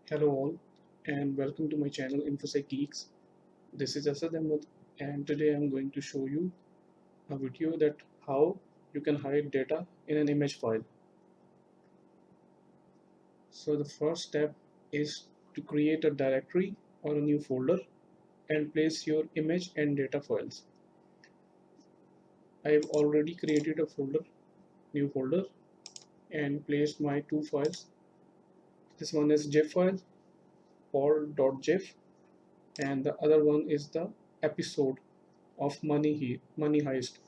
Hello all and welcome to my channel InfoSec Geeks. This is Asad Ahmed and today I'm going to show you a video that how you can hide data in an image file. So the first step is to create a directory or a new folder and place your image and data files. I have already created a new folder and placed my two files. This one is GIF file, paul.gif, and the other one is the episode of Money Heist.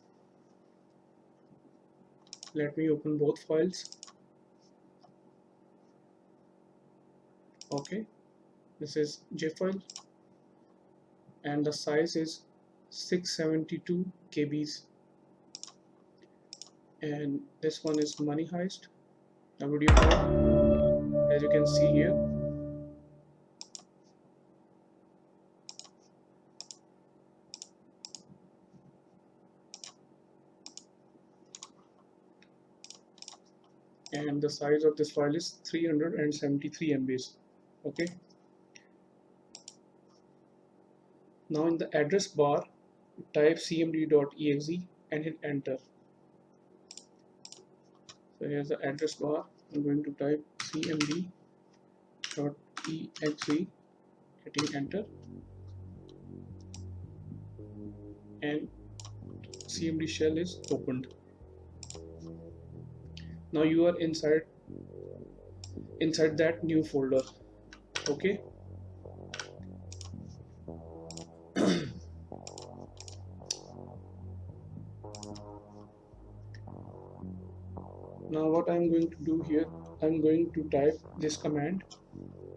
Let me open both files. Okay, this is GIF file and the size is 672 kbs, and this one is Money Heist, a video file, as you can see here. And the size of this file is 373 MBs. Okay, now in the address bar type cmd.exe and hit enter. So here's the address bar. I'm going to type cmd.exe, hitting enter, and cmd shell is opened. Now you are inside that new folder. Okay, now what I'm going to do here, I'm going to type this command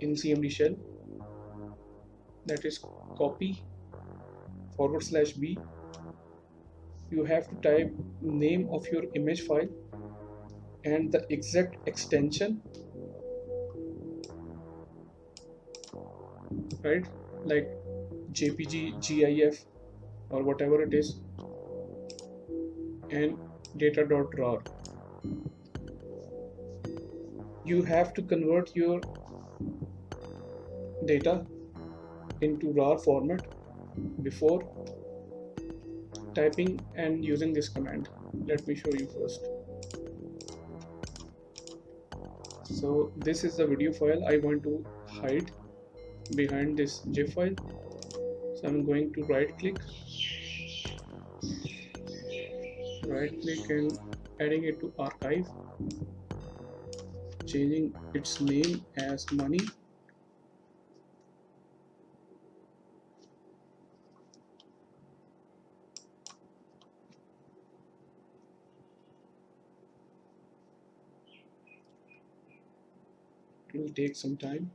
in cmd shell, that is copy /b. You have to type name of your image file and the exact extension, right, like jpg, gif or whatever it is, and data.rar. You have to convert your data into RAR format before typing and using this command. Let me show you first. So this is the video file I want to hide behind this GIF file. So I'm going to right click and adding it to archive, changing its name as money, it will take some time.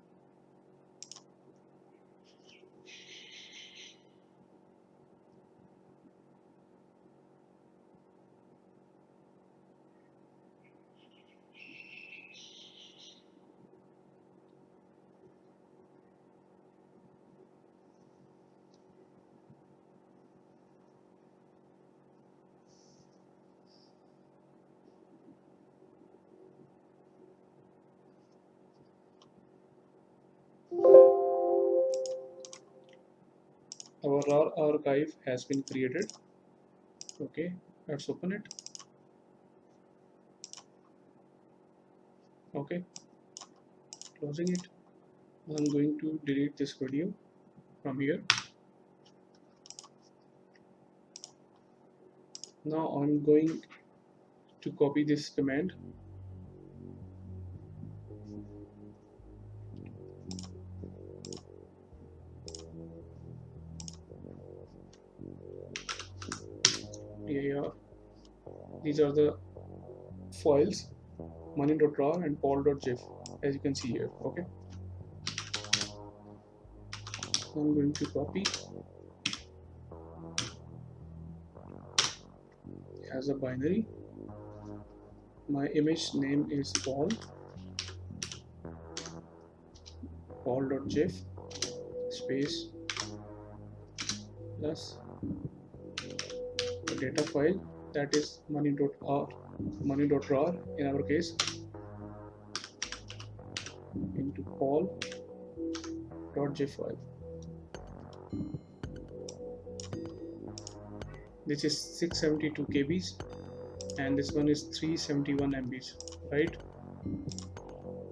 Our RAR archive has been created. Okay, let's open it. Okay, closing it. I'm going to delete this video from here. Now I'm going to copy this command here. These are the files, money.rar and paul.gif, as you can see here. Okay, I'm going to copy as a binary. My image name is paul.gif space plus the data file, that is money.rar in our case, into paul .zip file. This is 672 kbs and this one is 371 MBs, right?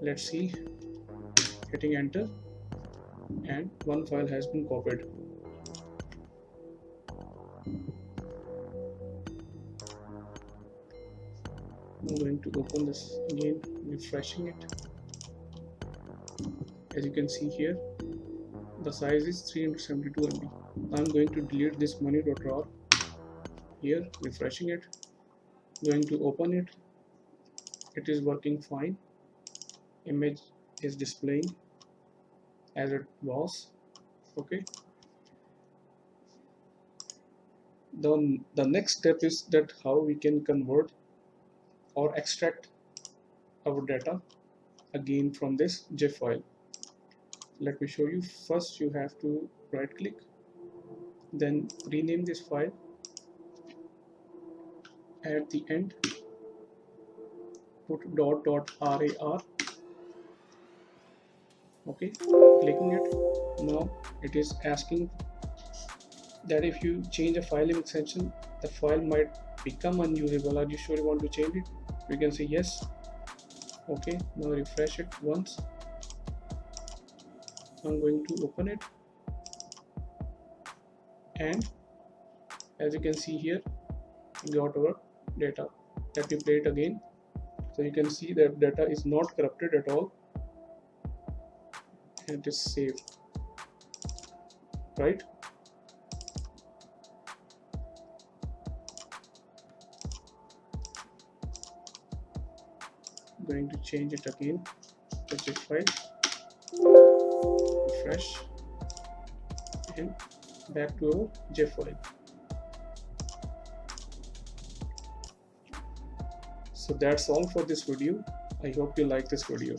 Let's see, hitting enter, and one file has been copied. I'm going to open this again, refreshing it. As you can see here, the size is 372 MB. I'm going to delete this money.rar. Here, refreshing it, going to open it. It is working fine. Image is displaying as it was. Okay. The next step is that how we can convert or extract our data again from this GIF file. Let me show you. First, you have to right click, then rename this file. At the end, put .rar. Okay, clicking it. Now it is asking that if you change a file name extension, the file might become unusable. Are you sure you want to change it? We can say yes. Okay, now refresh it once. I'm going to open it, and as you can see here, we got our data. Let me play it again. So you can see that data is not corrupted at all, and it is saved, right? I'm going to change it again, the zip file, refresh, and back to our zip file. So that's all for this video. I hope you like this video.